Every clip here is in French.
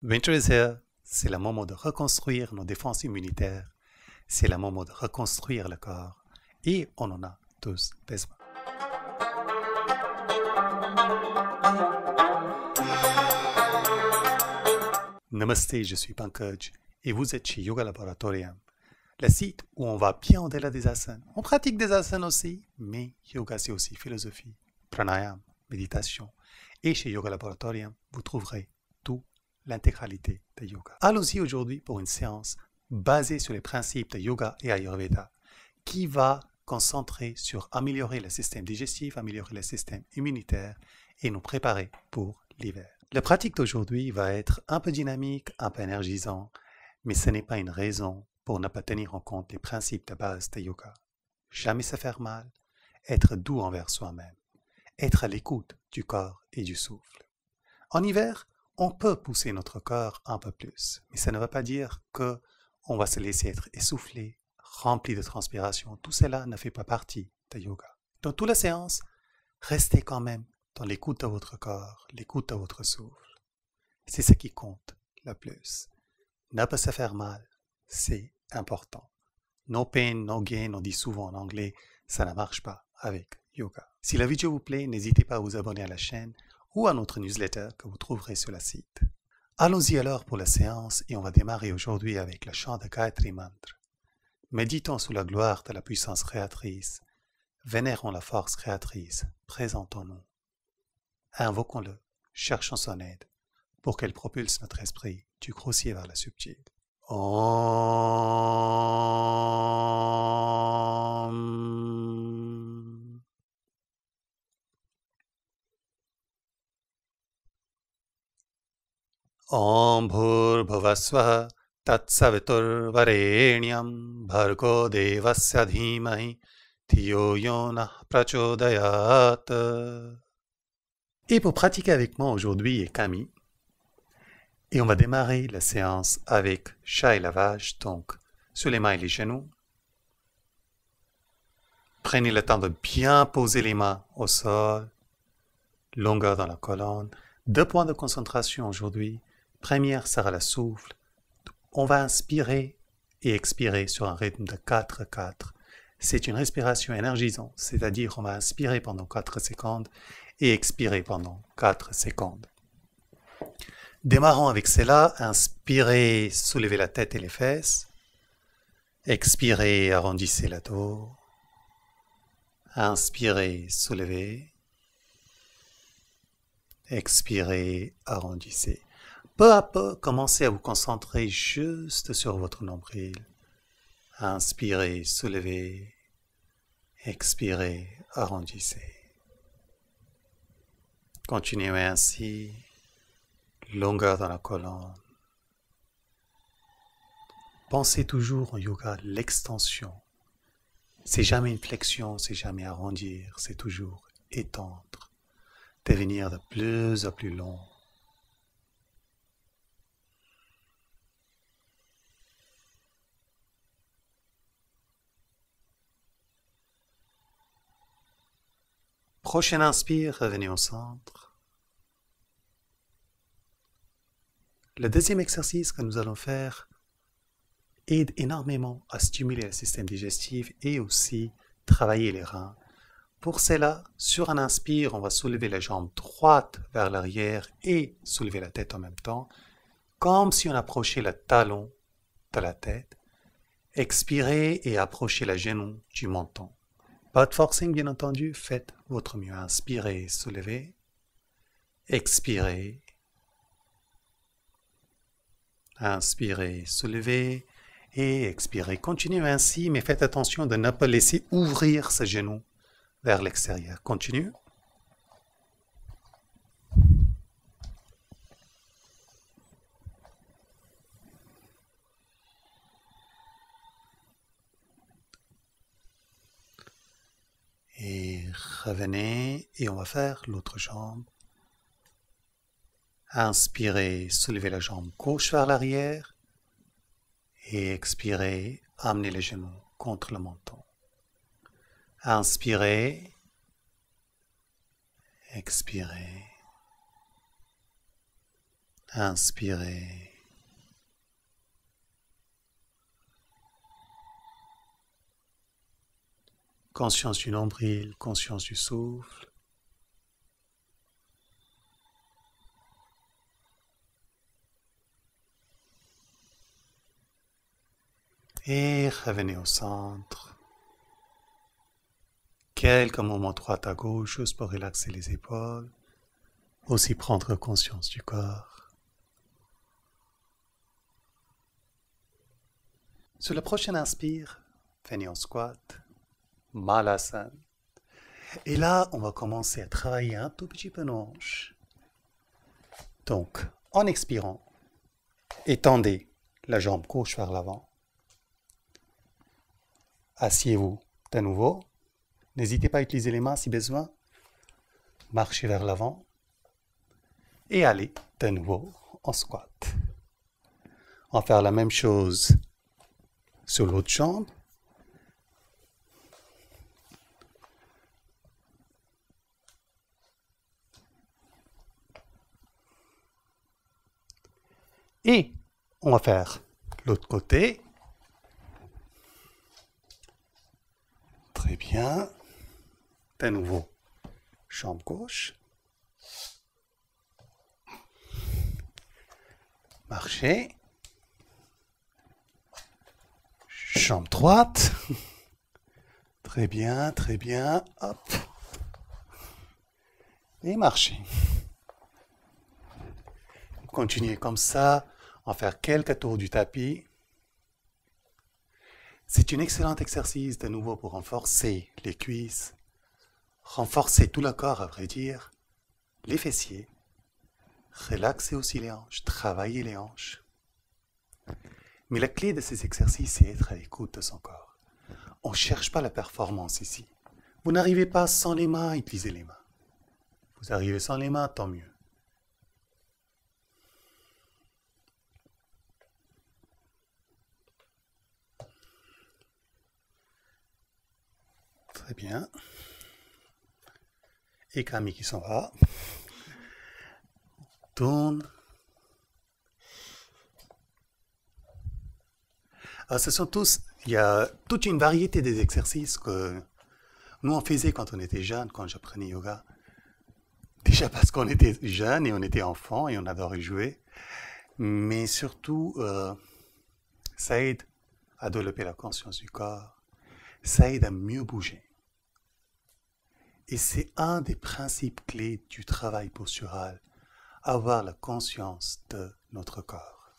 Winter is here, c'est le moment de reconstruire nos défenses immunitaires, c'est le moment de reconstruire le corps, et on en a tous besoin. Namaste, je suis Pankaj, et vous êtes chez Yoga Laboratorium, le site où on va bien au-delà des asanas. On pratique des asanas aussi, mais yoga c'est aussi philosophie, pranayama, méditation. Et chez Yoga Laboratorium, vous trouverez tout, l'intégralité de yoga. Allons-y aujourd'hui pour une séance basée sur les principes de yoga et Ayurveda, qui va concentrer sur améliorer le système digestif, améliorer le système immunitaire et nous préparer pour l'hiver. La pratique d'aujourd'hui va être un peu dynamique, un peu énergisant, mais ce n'est pas une raison pour ne pas tenir en compte les principes de base de yoga. Jamais se faire mal, être doux envers soi-même, être à l'écoute du corps et du souffle. En hiver, on peut pousser notre corps un peu plus, mais ça ne veut pas dire qu'on va se laisser être essoufflé, rempli de transpiration. Tout cela ne fait pas partie de yoga. Dans toute la séance, restez quand même dans l'écoute de votre corps, l'écoute de votre souffle. C'est ce qui compte le plus. Ne pas se faire mal, c'est important. No pain, no gain, on dit souvent en anglais, ça ne marche pas avec yoga. Si la vidéo vous plaît, n'hésitez pas à vous abonner à la chaîne ou à notre newsletter que vous trouverez sur le site. Allons-y alors pour la séance et on va démarrer aujourd'hui avec le chant de Gayatri Mantra. Méditons sous la gloire de la puissance créatrice, vénérons la force créatrice, présentons-nous. Invoquons-le, cherchons son aide pour qu'elle propulse notre esprit du grossier vers le subtil. Om. Om Bhurbhuvasvaha Tatsaviturvarenyam Bhargo Devasya Dhimahi Dhiyo Yonah Prachodayat. Et pour pratiquer avec moi aujourd'hui est Camille. Et on va démarrer la séance avec chat et lavage, donc sur les mains et les genoux. Prenez le temps de bien poser les mains au sol, longueur dans la colonne. 2 points de concentration aujourd'hui. Première sera le souffle. On va inspirer et expirer sur un rythme de 4-4. C'est une respiration énergisante, c'est-à-dire on va inspirer pendant 4 secondes et expirer pendant 4 secondes. Démarrons avec cela. Inspirez, soulevez la tête et les fesses. Expirez, arrondissez le dos. Inspirez, soulevez. Expirez, arrondissez. Peu à peu, commencez à vous concentrer juste sur votre nombril. Inspirez, soulevez. Expirez, arrondissez. Continuez ainsi. Longueur dans la colonne. Pensez toujours en yoga l'extension. C'est jamais une flexion, c'est jamais arrondir, c'est toujours étendre, devenir de plus en plus long. Prochaine inspire, revenez au centre. Le deuxième exercice que nous allons faire aide énormément à stimuler le système digestif et aussi travailler les reins. Pour cela, sur un inspire, on va soulever les jambes droites vers l'arrière et soulever la tête en même temps, comme si on approchait le talon de la tête. Expirez et approchez le genou du menton. Pas de forcing, bien entendu, faites votre mieux. Inspirez, soulevez. Expirez. Inspirez, soulevez. Et expirez. Continuez ainsi, mais faites attention de ne pas laisser ouvrir ce genou vers l'extérieur. Continue. Et revenez et on va faire l'autre jambe. Inspirez, soulevez la jambe gauche vers l'arrière. Et expirez, amenez les genoux contre le menton. Inspirez. Expirez. Inspirez. Conscience du nombril, conscience du souffle. Et revenez au centre. Quelques moments droite à gauche, juste pour relaxer les épaules. Aussi prendre conscience du corps. Sur le prochain inspire, venez en squat, Malasana. Et là, on va commencer à travailler un tout petit peu nos hanches. Donc, en expirant, étendez la jambe gauche vers l'avant. Asseyez-vous de nouveau. N'hésitez pas à utiliser les mains si besoin. Marchez vers l'avant. Et allez de nouveau en squat. On va faire la même chose sur l'autre jambe. Et on va faire l'autre côté. Très bien. De nouveau, jambe gauche. Marchez. Jambe droite. Très bien, très bien. Hop. Et marchez. Continuez comme ça. On va faire quelques tours du tapis. C'est un excellent exercice de nouveau pour renforcer les cuisses, renforcer tout le corps à vrai dire, les fessiers, relaxer aussi les hanches, travailler les hanches. Mais la clé de ces exercices, c'est être à l'écoute de son corps. On ne cherche pas la performance ici. Vous n'arrivez pas sans les mains, utilisez les mains. Vous arrivez sans les mains, tant mieux. Très bien. Et Camille qui s'en va. Tourne. Alors, il y a toute une variété des exercices que nous on faisait quand on était jeune, quand j'apprenais yoga. Déjà parce qu'on était jeune et on était enfant et on adorait jouer. Mais surtout, ça aide à développer la conscience du corps. Ça aide à mieux bouger. Et c'est un des principes clés du travail postural, avoir la conscience de notre corps.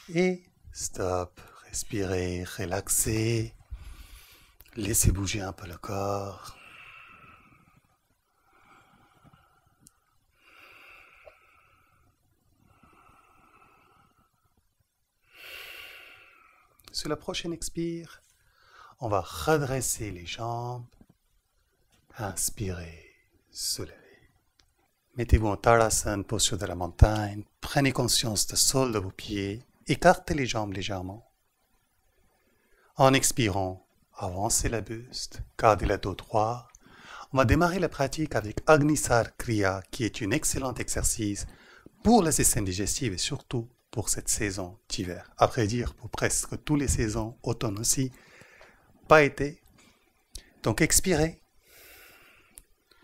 Et stop, respirez, relaxez, laissez bouger un peu le corps. Sur la prochaine expire, on va redresser les jambes. Inspirez, soulevez. Mettez-vous en Tadasana, posture de la montagne. Prenez conscience du sol de vos pieds. Écartez les jambes légèrement. En expirant, avancez la buste, gardez le dos droit. On va démarrer la pratique avec Agnisar Kriya, qui est un excellent exercice pour le système digestif et surtout pour cette saison d'hiver. À vrai dire, pour presque toutes les saisons, automne aussi, pas été. Donc expirez,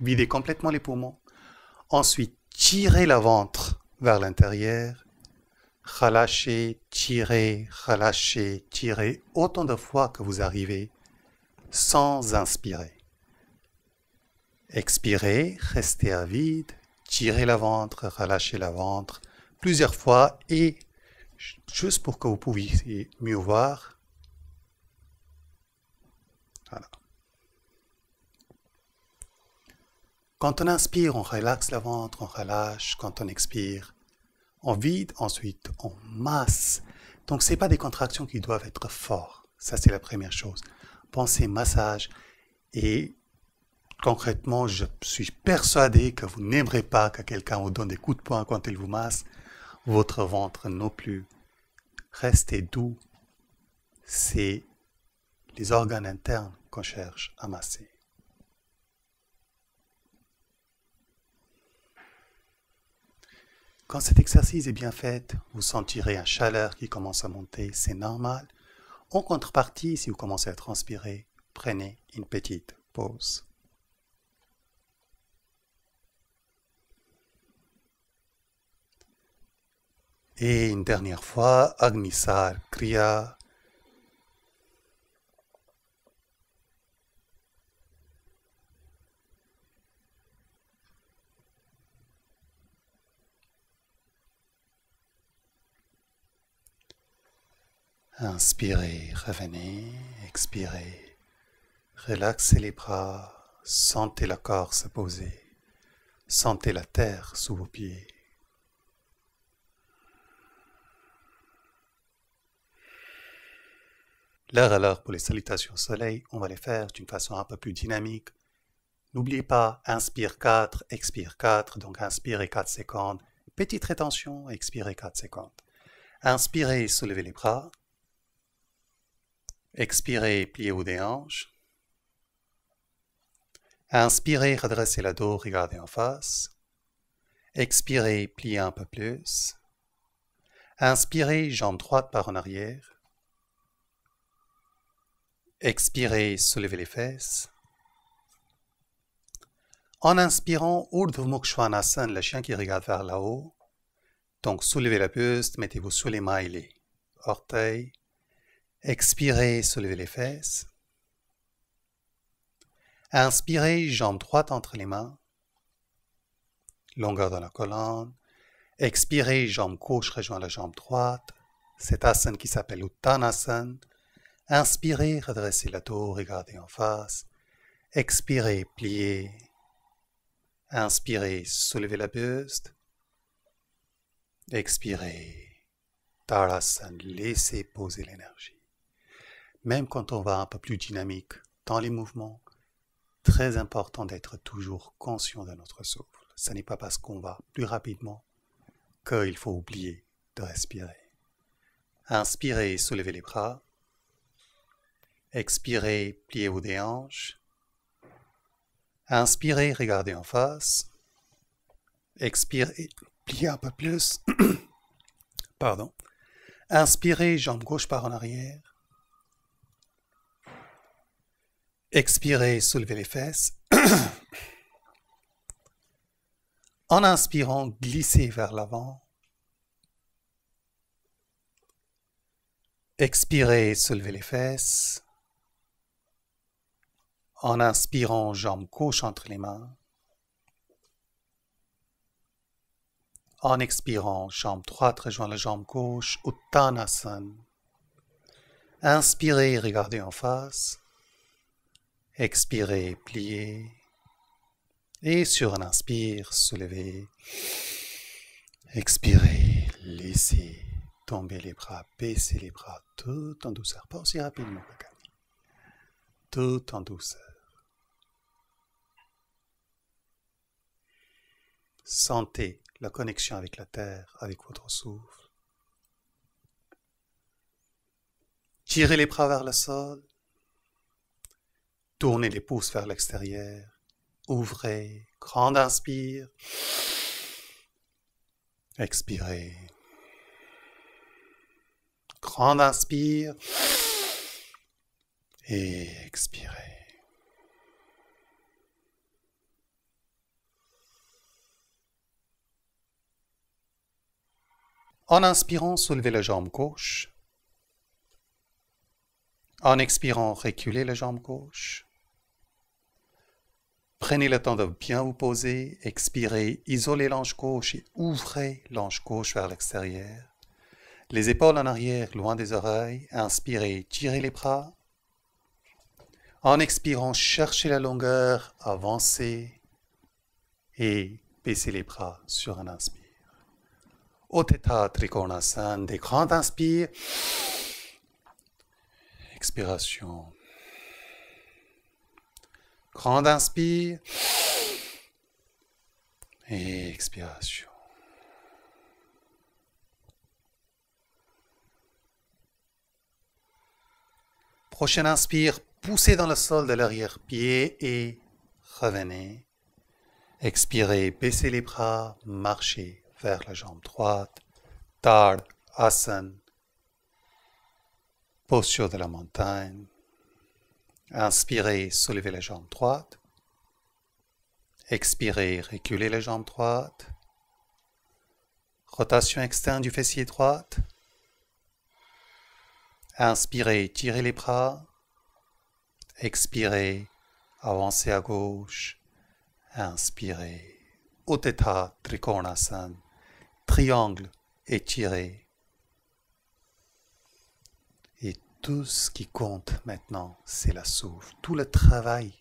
videz complètement les poumons. Ensuite, tirez le ventre vers l'intérieur. Relâchez, tirez, autant de fois que vous arrivez sans inspirer. Expirez, restez à vide, tirez le ventre, relâchez le ventre plusieurs fois et juste pour que vous puissiez mieux voir. Voilà. Quand on inspire, on relaxe le ventre, on relâche. Quand on expire, on vide, ensuite on masse. Donc ce n'est pas des contractions qui doivent être fortes. Ça, c'est la première chose. Pensez massage et concrètement, je suis persuadé que vous n'aimerez pas que quelqu'un vous donne des coups de poing quand il vous masse. Votre ventre non plus. Restez doux. C'est les organes internes qu'on cherche à masser. Quand cet exercice est bien fait, vous sentirez une chaleur qui commence à monter, c'est normal. En contrepartie, si vous commencez à transpirer, prenez une petite pause. Et une dernière fois, Agnisar Kriya. Inspirez, revenez, expirez. Relaxez les bras, sentez le corps se poser. Sentez la terre sous vos pieds. L'heure à l'heure pour les salutations au soleil, on va les faire d'une façon un peu plus dynamique. N'oubliez pas, inspire 4, expire 4, donc inspirez 4 secondes. Petite rétention, expirez 4 secondes. Inspirez, soulevez les bras. Expirez, pliez-vous des hanches. Inspirez, redressez le dos, regardez en face. Expirez, pliez un peu plus. Inspirez, jambe droite par en arrière. Expirez, soulevez les fesses. En inspirant, Urdhva Mukha Svanasana, le chien qui regarde vers là-haut. Donc, soulevez la buste, mettez-vous sous les mains et les orteils. Expirez, soulevez les fesses. Inspirez, jambe droite entre les mains. Longueur dans la colonne. Expirez, jambe gauche rejoint la jambe droite. Cet asana qui s'appelle Uttanasana. Inspirez, redressez le dos, regardez en face. Expirez, pliez. Inspirez, soulevez la buste. Expirez, Tadasana, laissez poser l'énergie. Même quand on va un peu plus dynamique dans les mouvements, très important d'être toujours conscient de notre souffle. Ce n'est pas parce qu'on va plus rapidement qu'il faut oublier de respirer. Inspirez, soulevez les bras. Expirez, pliez-vous des hanches. Inspirez, regardez en face. Expirez, pliez un peu plus. Pardon. Inspirez, jambe gauche par en arrière. Expirez, soulevez les fesses. En inspirant, glissez vers l'avant. Expirez, soulevez les fesses. En inspirant, jambe gauche entre les mains. En expirant, jambe droite rejoint la jambe gauche, Uttanasana. Inspirez, regardez en face. Expirez, pliez. Et sur un inspire, soulevez. Expirez, laissez tomber les bras, baissez les bras tout en douceur. Pas aussi rapidement que Camille. Tout en douceur. Sentez la connexion avec la terre, avec votre souffle. Tirez les bras vers le sol. Tournez les pouces vers l'extérieur. Ouvrez. Grand inspire. Expirez. Grand inspire. Et expirez. En inspirant, soulevez la jambe gauche. En expirant, reculez la jambe gauche. Prenez le temps de bien vous poser. Expirez, isolez l'ange gauche et ouvrez l'ange gauche vers l'extérieur. Les épaules en arrière, loin des oreilles. Inspirez, tirez les bras. En expirant, cherchez la longueur, avancez et baissez les bras sur un inspire. Utthita Trikonasana, des grands inspires. Expiration. Grand inspire. Et expiration. Prochain inspire, poussez dans le sol de l'arrière-pied et revenez. Expirez, baissez les bras, marchez vers la jambe droite. Tard Asana. Posture de la montagne. Inspirez, soulevez la jambe droite. Expirez, reculez la jambe droite. Rotation externe du fessier droite. Inspirez, tirez les bras. Expirez, avancez à gauche. Inspirez. Utthita Trikonasana. Triangle étiré. Et tout ce qui compte maintenant, c'est la souffle. Tout le travail.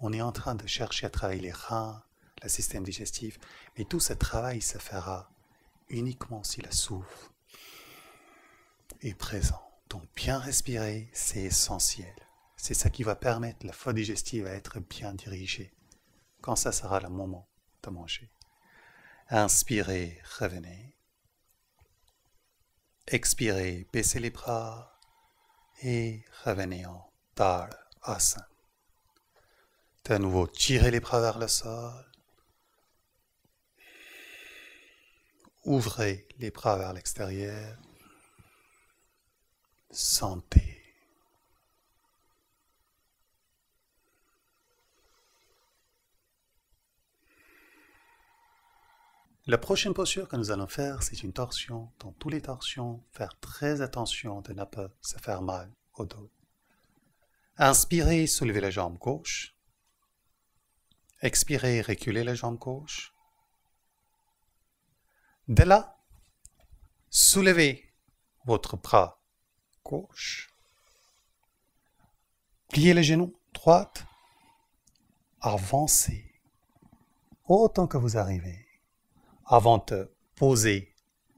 On est en train de chercher à travailler les reins, le système digestif. Mais tout ce travail se fera uniquement si la souffle est présent. Donc bien respirer, c'est essentiel. C'est ça qui va permettre la voie digestive à être bien dirigée. Quand ça sera le moment de manger. Inspirez, revenez. Expirez, baissez les bras et revenez en Tadasana. Asana. De nouveau, tirez les bras vers le sol. Ouvrez les bras vers l'extérieur. Sentez. La prochaine posture que nous allons faire, c'est une torsion. Dans toutes les torsions, faire très attention de ne pas se faire mal au dos. Inspirez, soulevez la jambe gauche. Expirez, reculez la jambe gauche. De là, soulevez votre bras gauche. Pliez les genoux droite. Avancez autant que vous arrivez. Avant de poser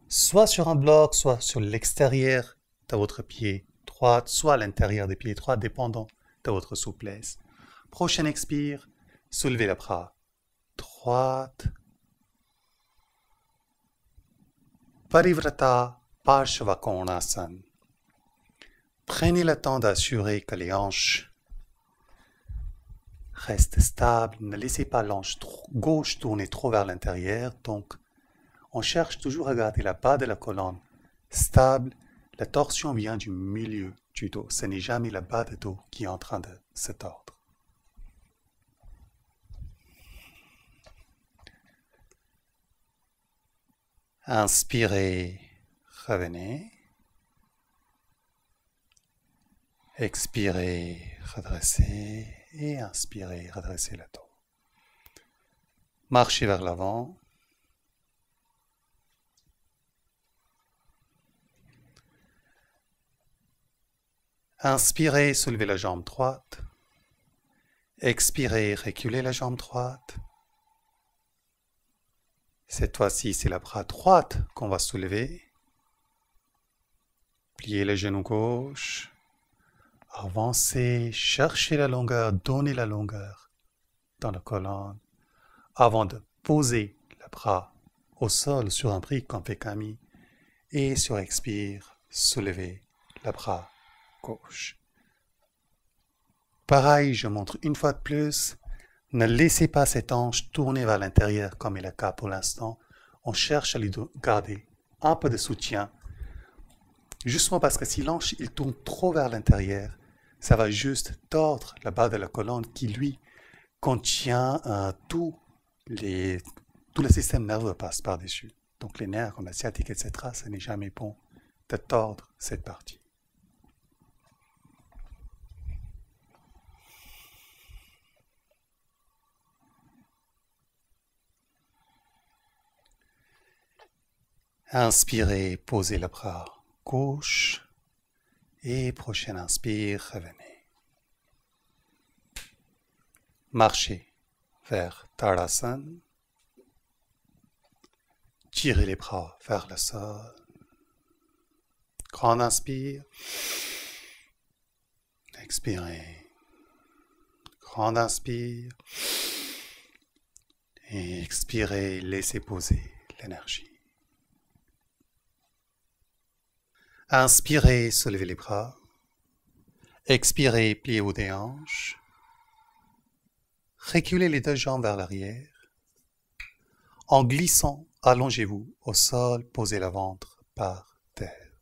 soit sur un bloc, soit sur l'extérieur de votre pied droit, soit à l'intérieur des pieds droits, dépendant de votre souplesse. Prochain expire, soulevez le bras droite. Parivrata Parshvakonasana. Prenez le temps d'assurer que les hanches restent stables. Ne laissez pas l'hanche gauche tourner trop vers l'intérieur. Donc, on cherche toujours à garder la bas de la colonne stable. La torsion vient du milieu du dos. Ce n'est jamais la bas de dos qui est en train de se tordre. Inspirez, revenez. Expirez, redressez. Et inspirez, redressez le dos. Marchez vers l'avant. Inspirez, soulevez la jambe droite. Expirez, reculez la jambe droite. Cette fois-ci, c'est la bras droite qu'on va soulever. Pliez le genou gauche. Avancez, cherchez la longueur, donnez la longueur dans la colonne avant de poser le bras au sol sur un brique comme fait Camille et sur expire, soulevez le bras gauche. Pareil, je montre une fois de plus, ne laissez pas cette hanche tourner vers l'intérieur comme est le cas pour l'instant. On cherche à lui garder un peu de soutien. Justement parce que si l'hanche il tourne trop vers l'intérieur, ça va juste tordre la bas de la colonne qui, lui, contient tout le système nerveux passe par-dessus. Donc les nerfs comme la sciatique, etc., ce n'est jamais bon de tordre cette partie. Inspirez, posez le bras gauche. Et prochain inspire, revenez. Marchez vers Tadasana. Tirez les bras vers le sol. Grand inspire. Expirez. Grand inspire. Et expirez, laissez poser l'énergie. Inspirez, soulevez les bras. Expirez, pliez-vous des hanches. Reculez les deux jambes vers l'arrière. En glissant allongez-vous au sol, posez le ventre par terre.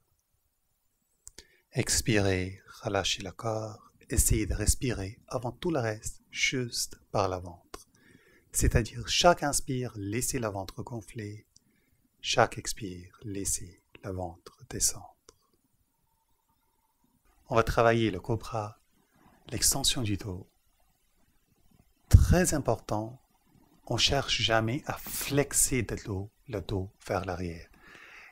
Expirez, relâchez le corps, essayez de respirer avant tout le reste, juste par le ventre. C'est-à-dire, chaque inspire, laissez le ventre gonfler, chaque expire, laissez le ventre descendre. On va travailler le cobra, l'extension du dos. Très important, on cherche jamais à flexer le dos vers l'arrière.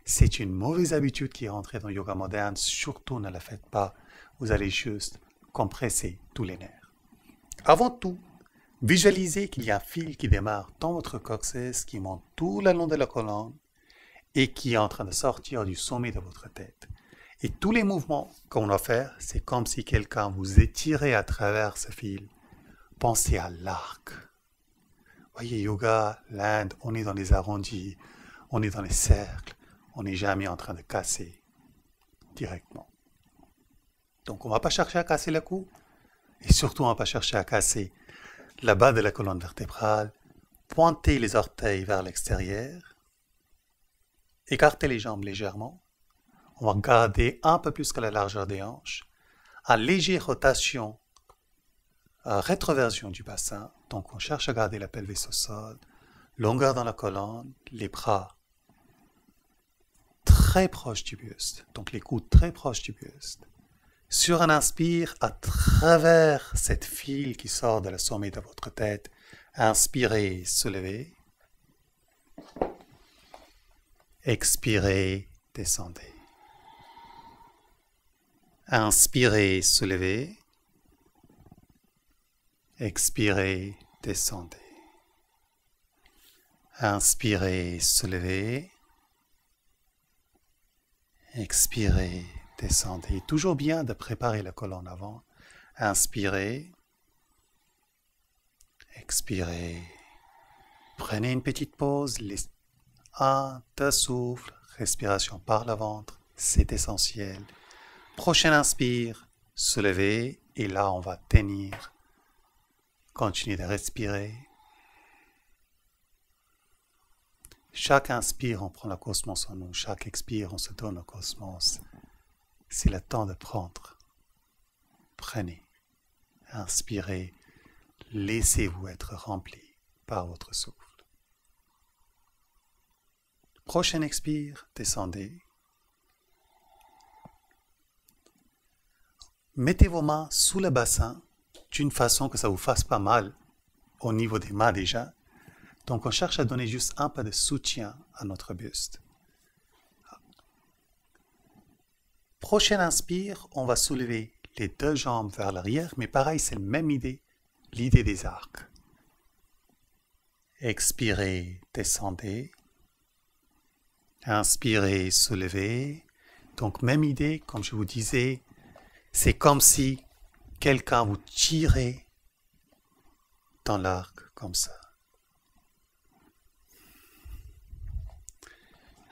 C'est une mauvaise habitude qui est rentrée dans le yoga moderne, surtout ne la faites pas, vous allez juste compresser tous les nerfs. Avant tout, visualisez qu'il y a un fil qui démarre dans votre coccyx, qui monte tout le long de la colonne et qui est en train de sortir du sommet de votre tête. Et tous les mouvements qu'on va faire, c'est comme si quelqu'un vous étirait à travers ce fil. Pensez à l'arc. Voyez, yoga, l'Inde, on est dans les arrondis, on est dans les cercles, on n'est jamais en train de casser directement. Donc on ne va pas chercher à casser le cou, et surtout on ne va pas chercher à casser la bas de la colonne vertébrale. Pointez les orteils vers l'extérieur, écartez les jambes légèrement. On va garder un peu plus que la largeur des hanches, à légère rotation, rétroversion du bassin. Donc on cherche à garder la pelvis au sol, longueur dans la colonne, les bras très proches du buste, donc les coudes très proches du buste. Sur un inspire, à travers cette file qui sort de la sommet de votre tête, inspirez, soulevez. Expirez, descendez. Inspirez, soulevez. Expirez, descendez. Inspirez, soulevez. Expirez, descendez. Toujours bien de préparer la colonne avant. Inspirez. Expirez. Prenez une petite pause. 1, 2 souffles. Respiration par le ventre. C'est essentiel. Prochain inspire. Soulevez. Et là, on va tenir. Continuez de respirer. Chaque inspire, on prend le cosmos en nous. Chaque expire, on se donne au cosmos. C'est le temps de prendre. Prenez. Inspirez. Laissez-vous être rempli par votre souffle. Prochain expire, descendez. Mettez vos mains sous le bassin d'une façon que ça ne vous fasse pas mal au niveau des mains déjà. Donc on cherche à donner juste un peu de soutien à notre buste. Prochain inspire, on va soulever les deux jambes vers l'arrière, mais pareil, c'est la même idée, l'idée des arcs. Expirez, descendez. Inspirez, soulevez. Donc même idée, comme je vous disais, c'est comme si quelqu'un vous tirait dans l'arc comme ça.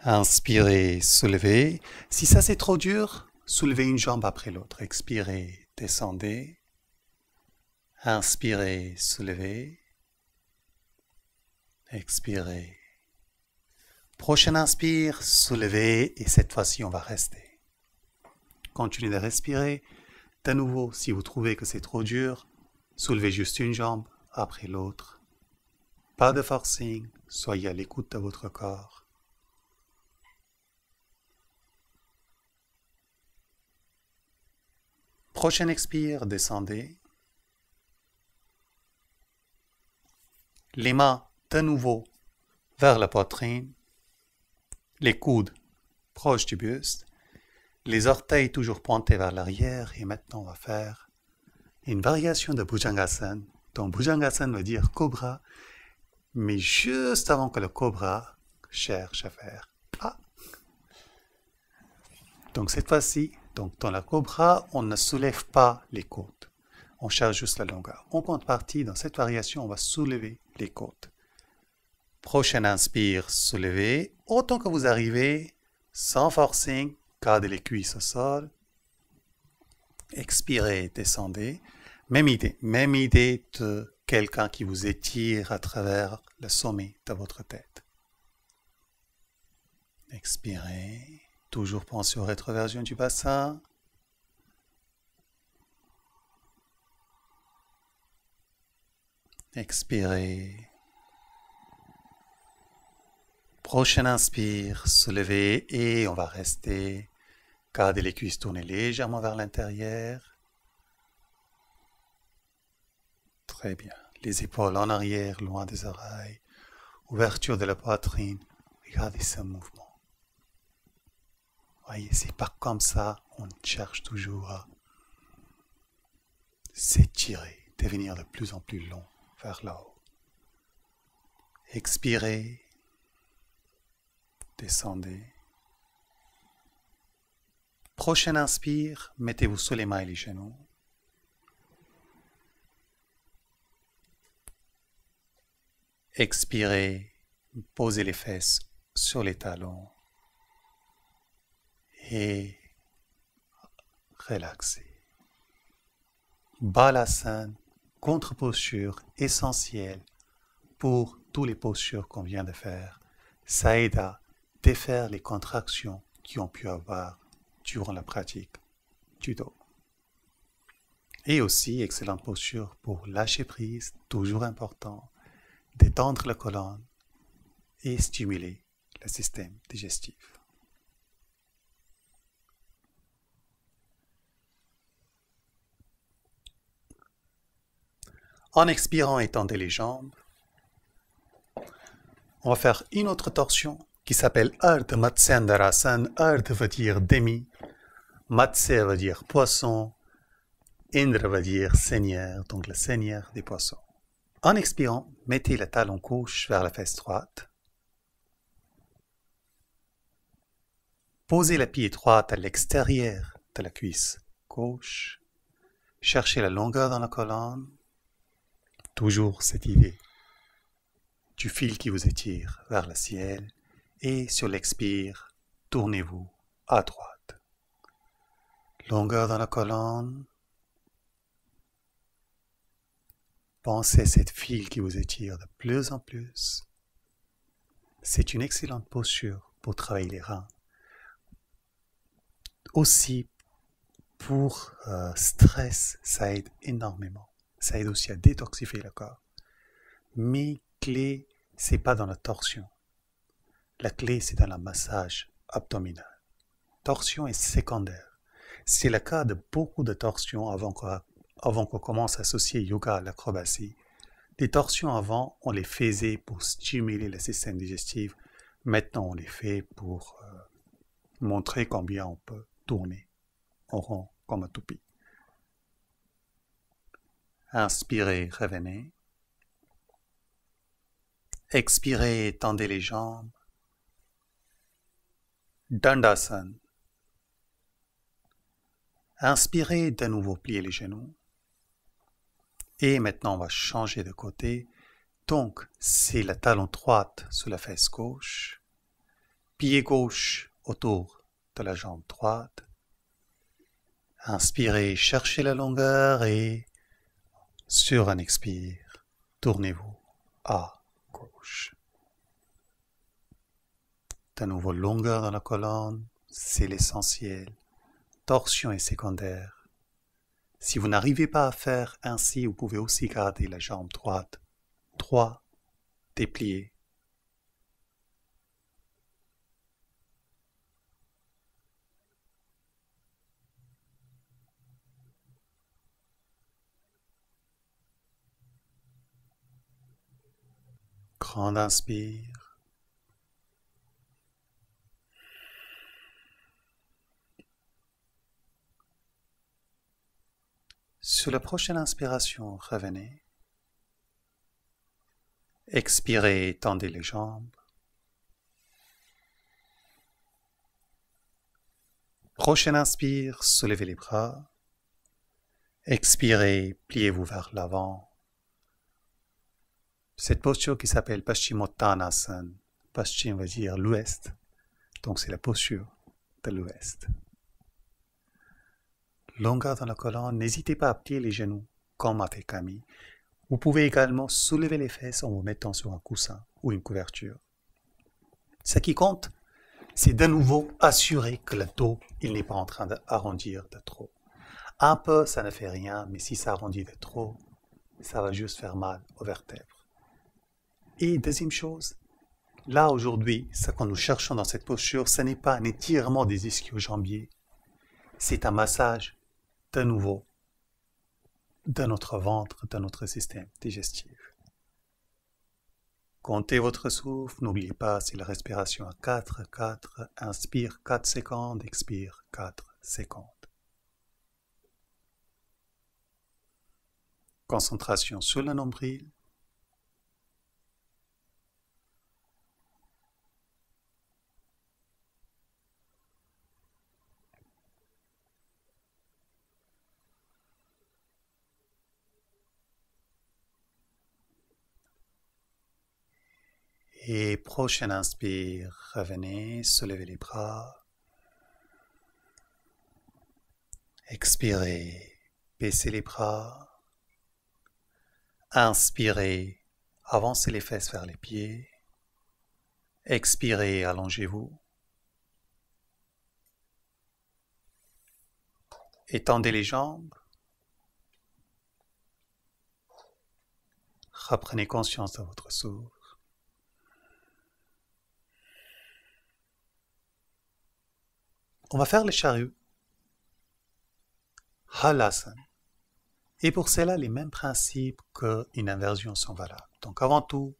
Inspirez, soulevez. Si ça c'est trop dur, soulevez une jambe après l'autre. Expirez, descendez. Inspirez, soulevez. Expirez. Prochain inspire, soulevez et cette fois-ci on va rester. Continuez de respirer. De nouveau, si vous trouvez que c'est trop dur, soulevez juste une jambe après l'autre. Pas de forcing, soyez à l'écoute de votre corps. Prochain expire, descendez. Les mains de nouveau vers la poitrine. Les coudes proches du buste. Les orteils toujours pointés vers l'arrière. Et maintenant, on va faire une variation de Bhujangasana. Donc, Bhujangasana veut dire cobra. Mais juste avant que le cobra cherche à faire A. Donc, cette fois-ci, dans la cobra, on ne soulève pas les côtes. On cherche juste la longueur. En contrepartie, dans cette variation, on va soulever les côtes. Prochain inspire, soulevez. Autant que vous arrivez, sans forcing, gardez les cuisses au sol. Expirez, descendez. Même idée de quelqu'un qui vous étire à travers le sommet de votre tête. Expirez. Toujours pensez aux rétroversions du bassin. Expirez. Prochaine inspire, soulevez et on va rester. Gardez les cuisses tournées légèrement vers l'intérieur. Très bien. Les épaules en arrière, loin des oreilles. Ouverture de la poitrine. Regardez ce mouvement. Voyez, c'est pas comme ça. On cherche toujours à s'étirer, devenir de plus en plus long vers là-haut. Expirez. Descendez. Prochaine inspire, mettez-vous sous les mains et les genoux. Expirez, posez les fesses sur les talons et relaxez. Balasana, contre-posture essentielle pour toutes les postures qu'on vient de faire. Ça aide à défaire les contractions qui ont pu avoir durant la pratique du dos. Et aussi, excellente posture pour lâcher prise, toujours important, détendre la colonne et stimuler le système digestif. En expirant, étendez les jambes. On va faire une autre torsion qui s'appelle Ardha Matsyendrasana. Ardha veut dire demi, Matsya veut dire poisson, Indra veut dire seigneur, donc le seigneur des poissons. En expirant, mettez le talon gauche vers la fesse droite. Posez le pied droit à l'extérieur de la cuisse gauche. Cherchez la longueur dans la colonne. Toujours cette idée du fil qui vous étire vers le ciel. Et sur l'expire, tournez-vous à droite. Longueur dans la colonne. Pensez à cette fil qui vous étire de plus en plus. C'est une excellente posture pour travailler les reins. Aussi, pour stress, ça aide énormément. Ça aide aussi à détoxifier le corps. Mais clé, c'est pas dans la torsion. La clé, c'est dans le massage abdominal. Torsion est secondaire. C'est le cas de beaucoup de torsions avant qu'on commence à associer yoga à l'acrobatie. Les torsions avant, on les faisait pour stimuler le système digestif. Maintenant, on les fait pour montrer combien on peut tourner en rond comme un toupie. Inspirez, revenez. Expirez, étendez les jambes. Dandasana. Inspirez, de nouveau pliez les genoux. Et maintenant, on va changer de côté. Donc, c'est le talon droit sur la fesse gauche. Pied gauche autour de la jambe droite. Inspirez, cherchez la longueur et sur un expire, tournez-vous à gauche. De nouveau, longueur dans la colonne, c'est l'essentiel. Torsion est secondaire. Si vous n'arrivez pas à faire ainsi, vous pouvez aussi garder la jambe droite, droit, déplié. Grande inspire. Sur la prochaine inspiration, revenez. Expirez, tendez les jambes. Prochaine inspire, soulevez les bras. Expirez, pliez-vous vers l'avant. Cette posture qui s'appelle Paschimottanasana. Paschim veut dire l'ouest. Donc c'est la posture de l'ouest. Longueur dans la colonne, n'hésitez pas à plier les genoux comme Atekami. Vous pouvez également soulever les fesses en vous mettant sur un coussin ou une couverture. Ce qui compte, c'est de nouveau assurer que le dos, il n'est pas en train d'arrondir de trop. Un peu, ça ne fait rien, mais si ça arrondit de trop, ça va juste faire mal aux vertèbres. Et deuxième chose, là aujourd'hui, ce que nous cherchons dans cette posture, ce n'est pas un étirement des ischio-jambiers, c'est un massage de nouveau de notre ventre, de notre système digestif. Comptez votre souffle, n'oubliez pas, c'est la respiration à 4, 4, inspire 4 secondes, expire 4 secondes. Concentration sur le nombril. Et prochain inspire, revenez, soulevez les bras. Expirez, baissez les bras. Inspirez, avancez les fesses vers les pieds. Expirez, allongez-vous. Étendez les jambes. Reprenez conscience de votre souffle. On va faire le chariot. Halasana. Et pour cela, les mêmes principes qu'une inversion sont valables. Donc avant tout,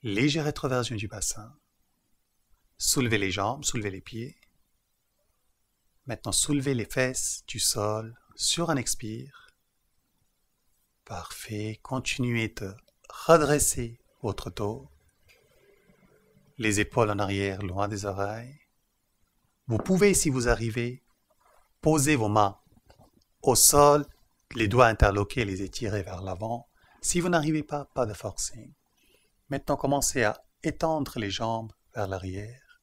légère rétroversion du bassin. Soulevez les jambes, soulevez les pieds. Maintenant, soulevez les fesses du sol sur un expire. Parfait. Continuez de redresser votre dos. Les épaules en arrière, loin des oreilles. Vous pouvez, si vous arrivez, poser vos mains au sol, les doigts interloqués, les étirer vers l'avant. Si vous n'arrivez pas, pas de forcing. Maintenant, commencez à étendre les jambes vers l'arrière.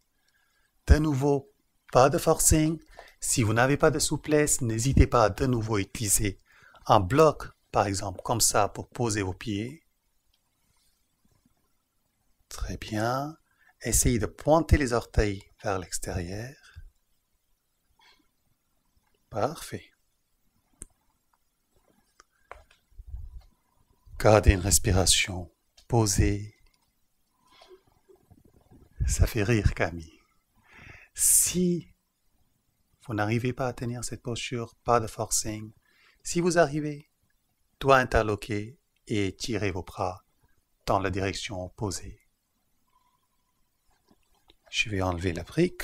De nouveau, pas de forcing. Si vous n'avez pas de souplesse, n'hésitez pas à de nouveau utiliser un bloc, par exemple, comme ça, pour poser vos pieds. Très bien. Essayez de pointer les orteils vers l'extérieur. Parfait. Gardez une respiration posée. Ça fait rire Camille. Si vous n'arrivez pas à tenir cette posture, pas de forcing. Si vous arrivez, doigts interloqués et tirez vos bras dans la direction opposée. Je vais enlever la brique.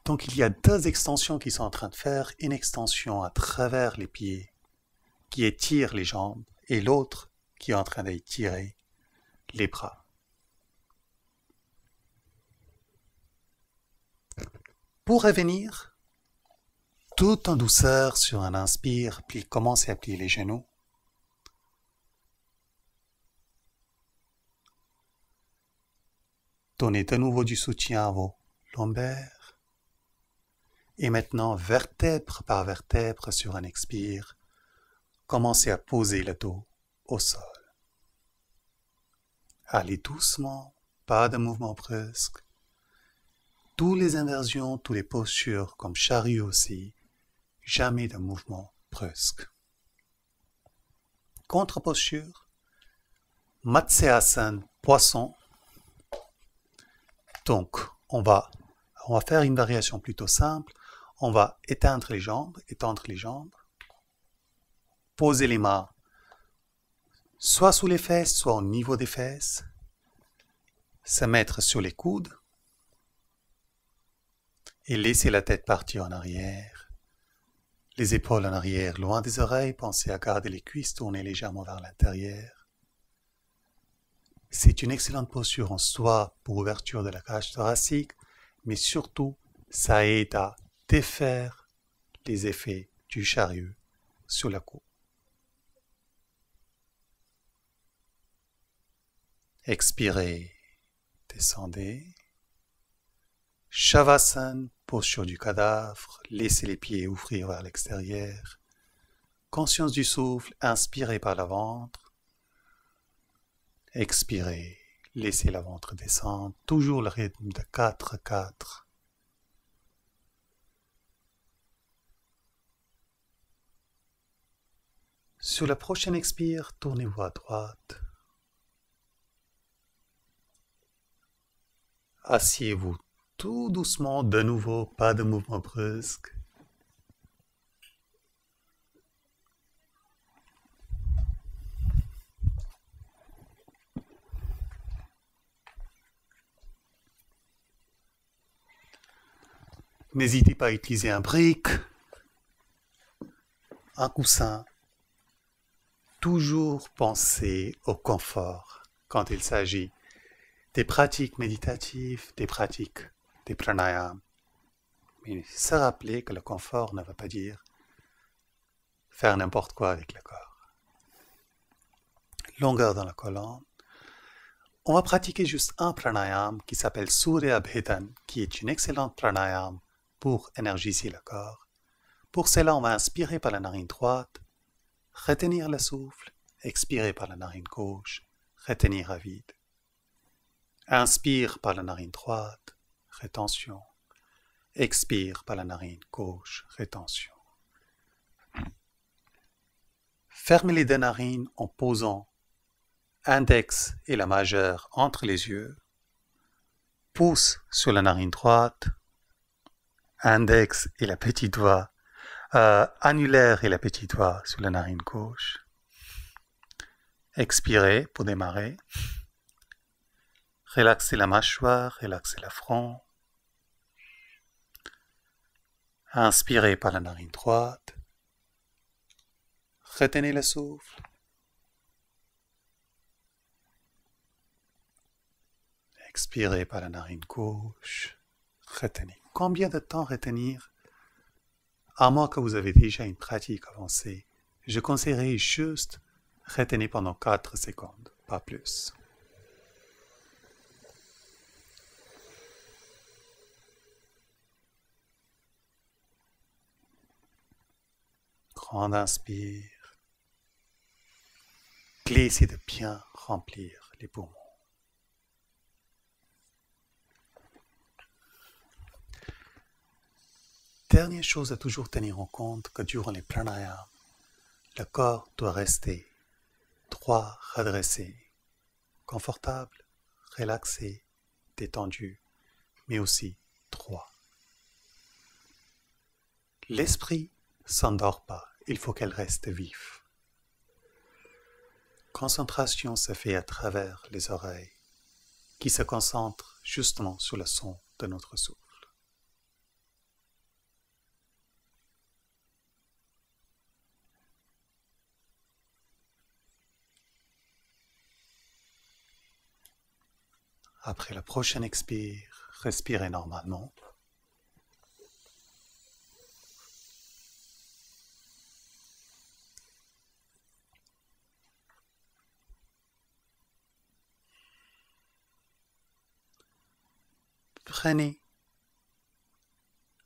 Donc il y a deux extensions qui sont en train de faire. Une extension à travers les pieds qui étire les jambes et l'autre qui est en train d'étirer les bras. Pour revenir, tout en douceur sur un inspire, puis commencez à plier les genoux. Donnez de nouveau du soutien à vos lombaires. Et maintenant, vertèbre par vertèbre sur un expire, commencez à poser le dos au sol. Allez doucement, pas de mouvement brusque. Toutes les inversions, toutes les postures, comme chariot aussi, jamais de mouvement brusque. Contre-posture, Matsyasana, poisson. Donc, on va faire une variation plutôt simple. On va étendre les jambes, poser les mains soit sous les fesses, soit au niveau des fesses, se mettre sur les coudes et laisser la tête partir en arrière, les épaules en arrière, loin des oreilles, pensez à garder les cuisses tournées légèrement vers l'intérieur. C'est une excellente posture en soi pour ouverture de la cage thoracique, mais surtout, ça aide à défaire les effets du chariot sur la cou. Expirez, descendez. Shavasana, posture du cadavre, laissez les pieds ouvrir vers l'extérieur. Conscience du souffle, inspirez par le ventre. Expirez. Laissez le ventre descendre. Toujours le rythme de 4-4. Sur la prochaine expire, tournez-vous à droite. Asseyez-vous tout doucement, de nouveau, pas de mouvement brusque. N'hésitez pas à utiliser un brick, un coussin. Toujours penser au confort quand il s'agit des pratiques méditatives, des pratiques des pranayams. Mais se rappeler que le confort ne veut pas dire faire n'importe quoi avec le corps. Longueur dans la colonne. On va pratiquer juste un pranayam qui s'appelle Surya Bhedan, qui est une excellente pranayam pour énergiser le corps. Pour cela, on va inspirer par la narine droite, retenir le souffle, expirer par la narine gauche, retenir à vide. Inspire par la narine droite, rétention. Expire par la narine gauche, rétention. Fermez les deux narines en posant index et la majeure entre les yeux. Pouce sur la narine droite, index et la petite doigt, annulaire et la petite doigt sur la narine gauche. Expirez pour démarrer. Relaxez la mâchoire, relaxez le front. Inspirez par la narine droite. Retenez le souffle. Expirez par la narine gauche. Retenez. Combien de temps retenir? À moins que vous avez déjà une pratique avancée, je conseillerais juste retenir pendant 4 secondes, pas plus. Grande inspire. Clé, c'est de bien remplir les poumons. Dernière chose à toujours tenir en compte que durant les pranayams, le corps doit rester droit, redressé, confortable, relaxé, détendu, mais aussi droit. L'esprit s'endort pas, il faut qu'elle reste vive. Concentration se fait à travers les oreilles, qui se concentrent justement sur le son de notre souffle. Après la prochaine expire, respirez normalement. Prenez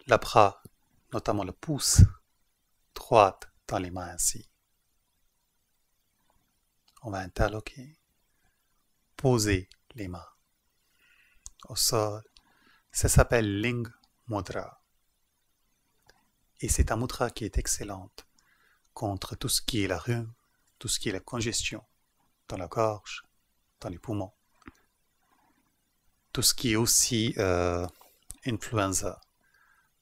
le bras, notamment le pouce droit dans les mains ainsi. On va interloquer. Posez les mains au sol. Ça s'appelle Ling Mudra. Et c'est un mudra qui est excellente contre tout ce qui est la rhume, tout ce qui est la congestion dans la gorge, dans les poumons. Tout ce qui est aussi influenza,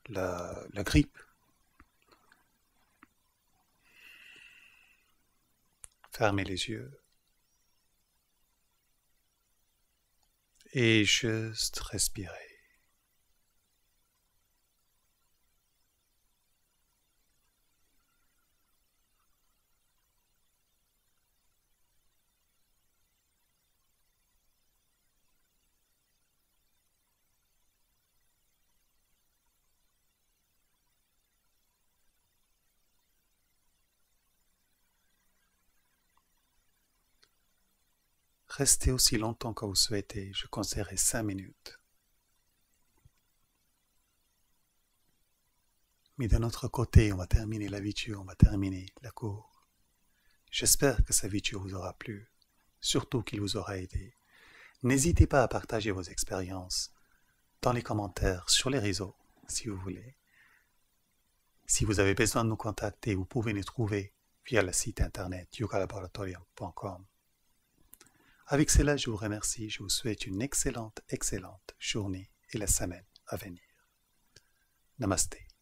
la grippe. Fermez les yeux. Et juste respirez. Restez aussi longtemps que vous souhaitez, je conseillerais 5 minutes. Mais d'un autre côté, on va terminer la vidéo, on va terminer la cour. J'espère que cette vidéo vous aura plu. surtout qu'il vous aura aidé. N'hésitez pas à partager vos expériences dans les commentaires, sur les réseaux, si vous voulez. Si vous avez besoin de nous contacter, vous pouvez nous trouver via le site internet yogalaboratorium.com. Avec cela, je vous remercie. Je vous souhaite une excellente journée et la semaine à venir. Namaste.